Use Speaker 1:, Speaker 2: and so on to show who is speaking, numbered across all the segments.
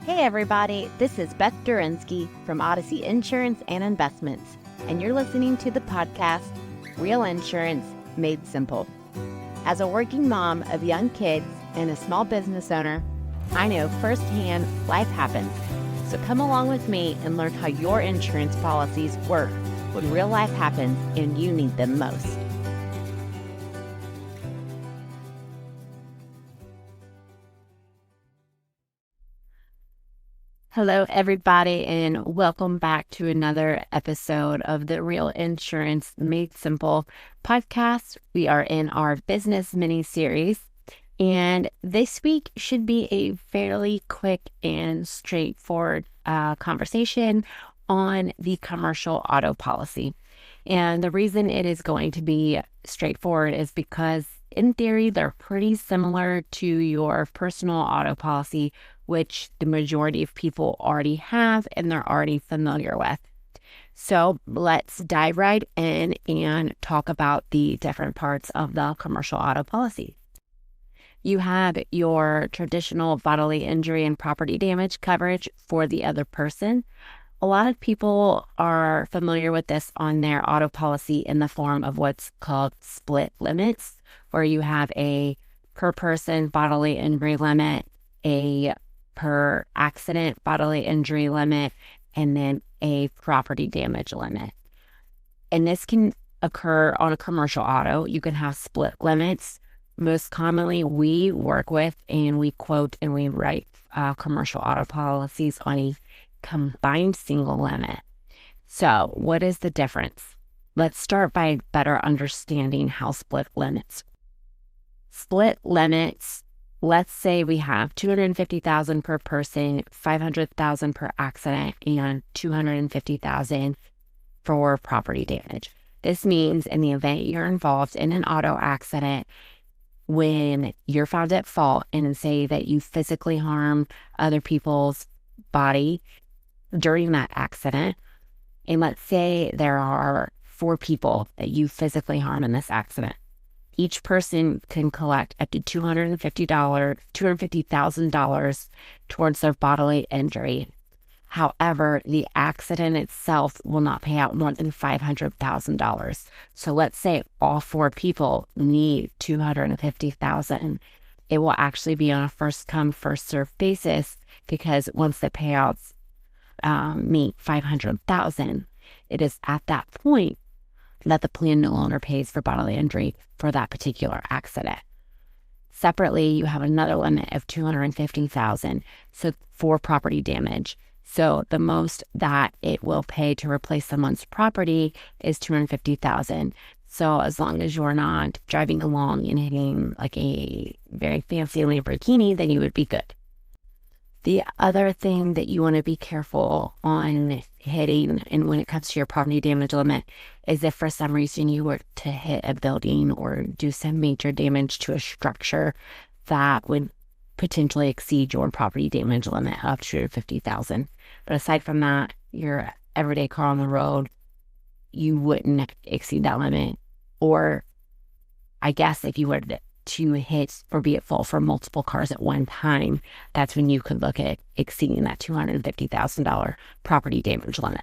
Speaker 1: Hey everybody, this is Beth Durinsky from Odyssey Insurance and Investments, and you're listening to the podcast, Real Insurance Made Simple. As a working mom of young kids and a small business owner, I know firsthand life happens. So come along with me and learn how your insurance policies work when real life happens and you need them most. Hello, everybody, and welcome back to another episode of the Real Insurance Made Simple podcast. We are in our business mini-series, and this week should be a fairly quick and straightforward conversation on the commercial auto policy. And the reason it is going to be straightforward is because, in theory, they're pretty similar to your personal auto policy, which the majority of people already have and they're already familiar with. So let's dive right in and talk about the different parts of the commercial auto policy. You have your traditional bodily injury and property damage coverage for the other person. A lot of people are familiar with this on their auto policy in the form of what's called split limits, where you have a per person bodily injury limit, a per accident bodily injury limit, and then a property damage limit. And this can occur on a commercial auto. You can have split limits. Most commonly, we work with and we quote and we write commercial auto policies on a combined single limit. So what is the difference? Let's start by better understanding how split limits. Split limits, let's say we have $250,000 per person, $500,000 per accident, and $250,000 for property damage. This means in the event you're involved in an auto accident, when you're found at fault and say that you physically harm other people's body during that accident, and let's say there are 4 people that you physically harm in this accident, each person can collect up to $250,000 towards their bodily injury. However, the accident itself will not pay out more than $500,000. So let's say all 4 people need $250,000. It will actually be on a first come, first served basis, because once the payouts meet $500,000, it is at that point that the plan no longer pays for bodily injury for that particular accident. Separately, you have another limit of $250,000 for property damage. So the most that it will pay to replace someone's property is $250,000. So as long as you're not driving along and hitting like a very fancy Lamborghini, then you would be good. The other thing that you want to be careful on hitting, and when it comes to your property damage limit, is if for some reason you were to hit a building or do some major damage to a structure that would potentially exceed your property damage limit of $250,000. But aside from that, your everyday car on the road, you wouldn't exceed that limit. Or I guess if you were to hit or be at fault for multiple cars at one time, that's when you could look at exceeding that $250,000 property damage limit.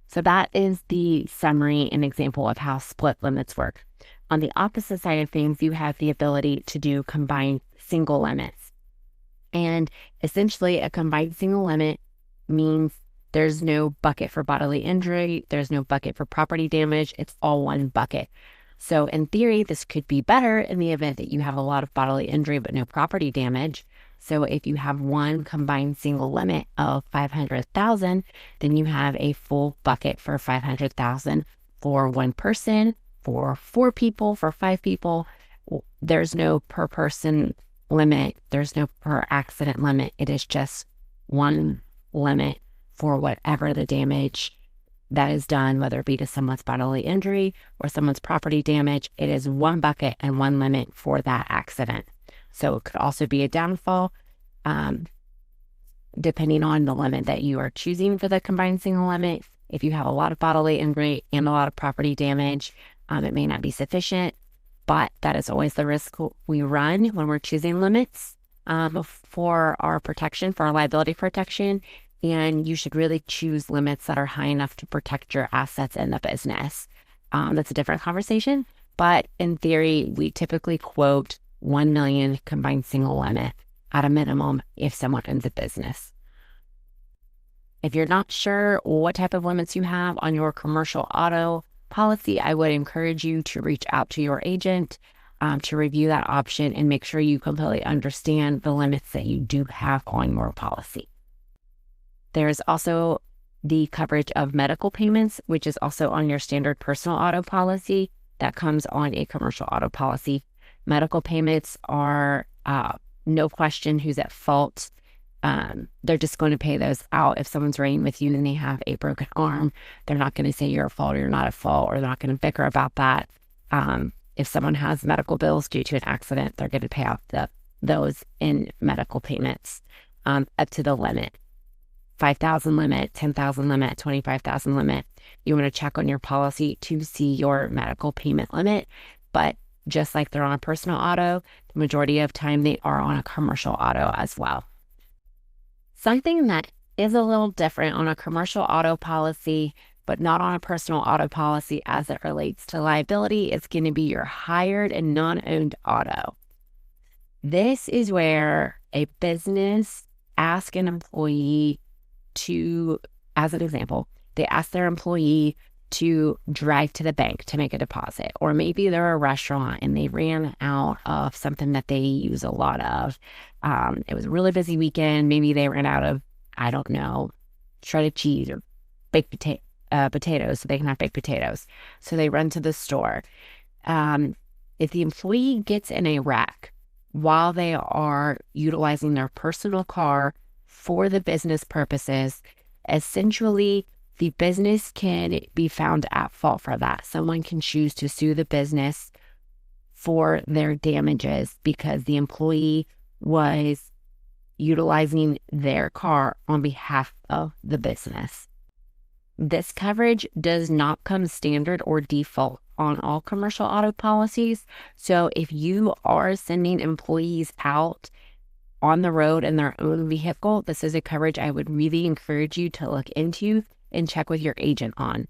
Speaker 1: So that is the summary and example of how split limits work. On the opposite side of things, you have the ability to do combined single limits. And essentially, a combined single limit means there's no bucket for bodily injury, there's no bucket for property damage, it's all one bucket. So in theory, this could be better in the event that you have a lot of bodily injury but no property damage. So if you have one combined single limit of $500,000, then you have a full bucket for $500,000 for one person, for 4 people, for 5 people. There's no per person limit. There's no per accident limit. It is just one limit for whatever the damage that is done, whether it be to someone's bodily injury or someone's property damage. It is one bucket and one limit for that accident. So it could also be a downfall, depending on the limit that you are choosing for the combined single limit. If you have a lot of bodily injury and a lot of property damage, it may not be sufficient, but that is always the risk we run when we're choosing limits. for our protection, for our liability protection. And you should really choose limits that are high enough to protect your assets in the business. That's a different conversation. But in theory, we typically quote 1 million combined single limit at a minimum if someone owns a business. If you're not sure what type of limits you have on your commercial auto policy, I would encourage you to reach out to your agent to review that option and make sure you completely understand the limits that you do have on your policy. There's also the coverage of medical payments, which is also on your standard personal auto policy that comes on a commercial auto policy. Medical payments are no question who's at fault. They're just going to pay those out. If someone's riding with you and they have a broken arm, they're not going to say you're at fault or you're not at fault, or they're not going to bicker about that. If someone has medical bills due to an accident, they're going to pay out those in medical payments up to the limit. 5,000 limit, 10,000 limit, 25,000 limit. You want to check on your policy to see your medical payment limit. But just like they're on a personal auto, the majority of time they are on a commercial auto as well. Something that is a little different on a commercial auto policy, but not on a personal auto policy as it relates to liability, is going to be your hired and non-owned auto. This is where a business asks an employee to, as an example, they ask their employee to drive to the bank to make a deposit. Or maybe they're a restaurant and they ran out of something that they use a lot of. It was a really busy weekend. Maybe they ran out of, I don't know, shredded cheese or baked potatoes, so they can have baked potatoes. So they run to the store. If the employee gets in a wreck while they are utilizing their personal car for the business purposes, essentially the business can be found at fault for that. Someone can choose to sue the business for their damages because the employee was utilizing their car on behalf of the business. This coverage does not come standard or default on all commercial auto policies. So if you are sending employees out on the road in their own vehicle, this is a coverage I would really encourage you to look into and check with your agent on.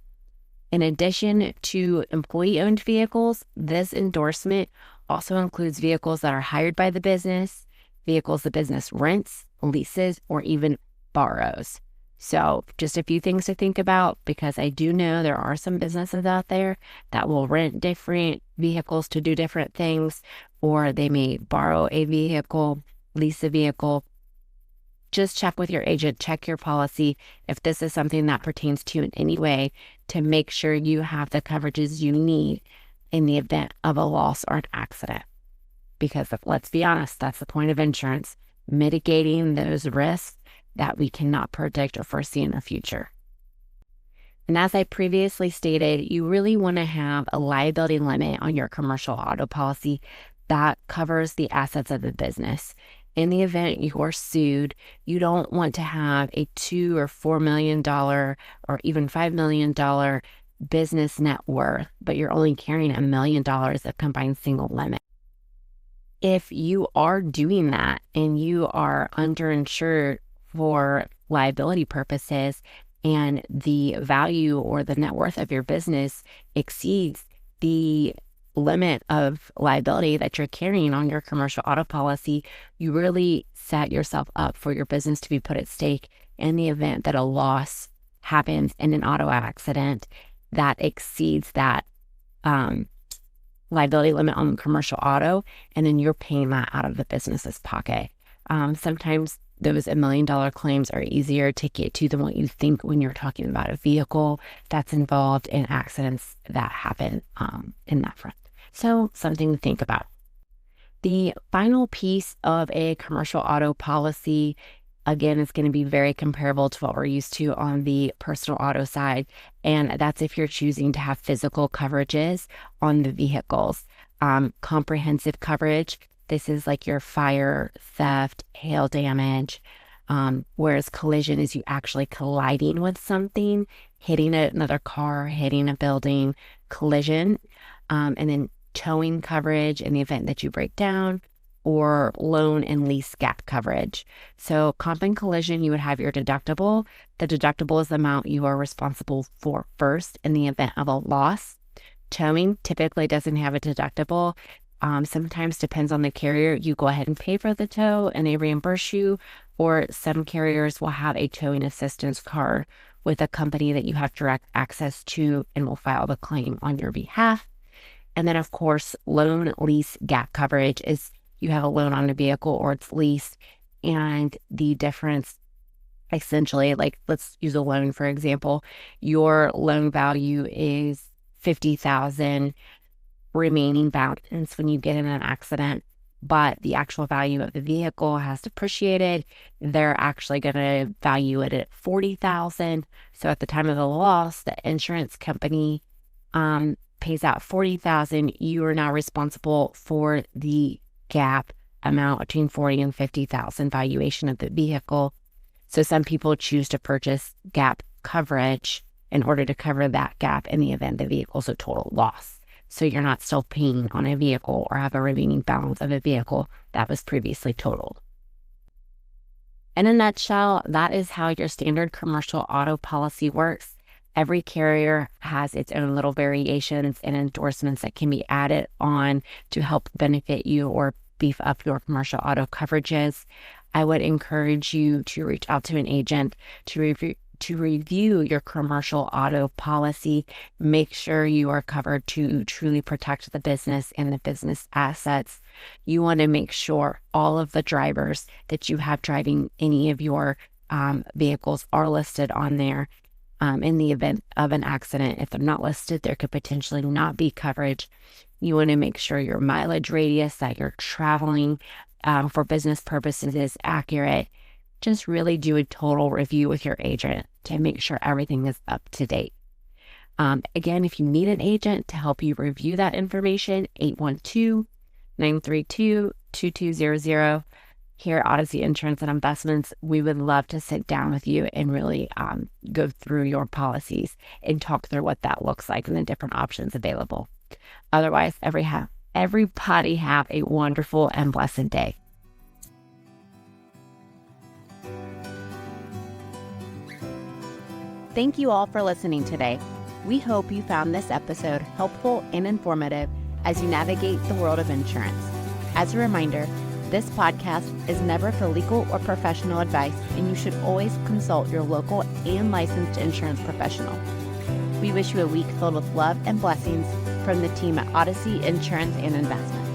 Speaker 1: In addition to employee-owned vehicles, this endorsement also includes vehicles that are hired by the business, vehicles the business rents, leases, or even borrows. So just a few things to think about, because I do know there are some businesses out there that will rent different vehicles to do different things, or they may borrow a vehicle, lease a vehicle. Just check with your agent, check your policy if this is something that pertains to you in any way, to make sure you have the coverages you need in the event of a loss or an accident. Because let's be honest, that's the point of insurance, mitigating those risks that we cannot predict or foresee in the future. And as I previously stated, you really want to have a liability limit on your commercial auto policy that covers the assets of the business. In the event you are sued, you don't want to have a $2 or $4 million or even $5 million business net worth, but you're only carrying $1 million of combined single limit. If you are doing that and you are underinsured for liability purposes and the value or the net worth of your business exceeds the limit of liability that you're carrying on your commercial auto policy, you really set yourself up for your business to be put at stake in the event that a loss happens in an auto accident that exceeds that liability limit on commercial auto, and then you're paying that out of the business's pocket. Sometimes those $1 million claims are easier to get to than what you think when you're talking about a vehicle that's involved in accidents that happen in that front. So something to think about. The final piece of a commercial auto policy, again, is going to be very comparable to what we're used to on the personal auto side. And that's if you're choosing to have physical coverages on the vehicles. Comprehensive coverage. This is like your fire, theft, hail damage, whereas collision is you actually colliding with something, hitting another car, hitting a building, collision, and then towing coverage in the event that you break down, or loan and lease gap coverage. So comp and collision, you would have your deductible. The deductible is the amount you are responsible for first in the event of a loss. Towing typically doesn't have a deductible. Sometimes depends on the carrier. You go ahead and pay for the tow and they reimburse you, or some carriers will have a towing assistance card with a company that you have direct access to and will file the claim on your behalf. And then, of course, loan lease gap coverage is you have a loan on a vehicle or it's leased, and the difference essentially, like let's use a loan, for example, your loan value is $50,000 remaining balance when you get in an accident, but the actual value of the vehicle has depreciated. They're actually going to value it at $40,000. So at the time of the loss, the insurance company pays out $40,000. You are now responsible for the gap amount between $40,000 and $50,000 valuation of the vehicle. So some people choose to purchase gap coverage in order to cover that gap in the event the vehicle's a total loss. So you're not still paying on a vehicle or have a remaining balance of a vehicle that was previously totaled. In a nutshell, that is how your standard commercial auto policy works. Every carrier has its own little variations and endorsements that can be added on to help benefit you or beef up your commercial auto coverages. I would encourage you to reach out to an agent to review your commercial auto policy. Make sure you are covered to truly protect the business and the business assets. You want to make sure all of the drivers that you have driving any of your vehicles are listed on there. In the event of an accident, if they're not listed, there could potentially not be coverage. You want to make sure your mileage radius that you're traveling for business purposes is accurate. Just really do a total review with your agent to make sure everything is up to date. Again, if you need an agent to help you review that information, 812-932-2200. Here at Odyssey Insurance and Investments, we would love to sit down with you and really go through your policies and talk through what that looks like and the different options available. Otherwise, everybody have a wonderful and blessed day. Thank you all for listening today. We hope you found this episode helpful and informative as you navigate the world of insurance. As a reminder, this podcast is never for legal or professional advice, and you should always consult your local and licensed insurance professional. We wish you a week filled with love and blessings from the team at Odyssey Insurance and Investments.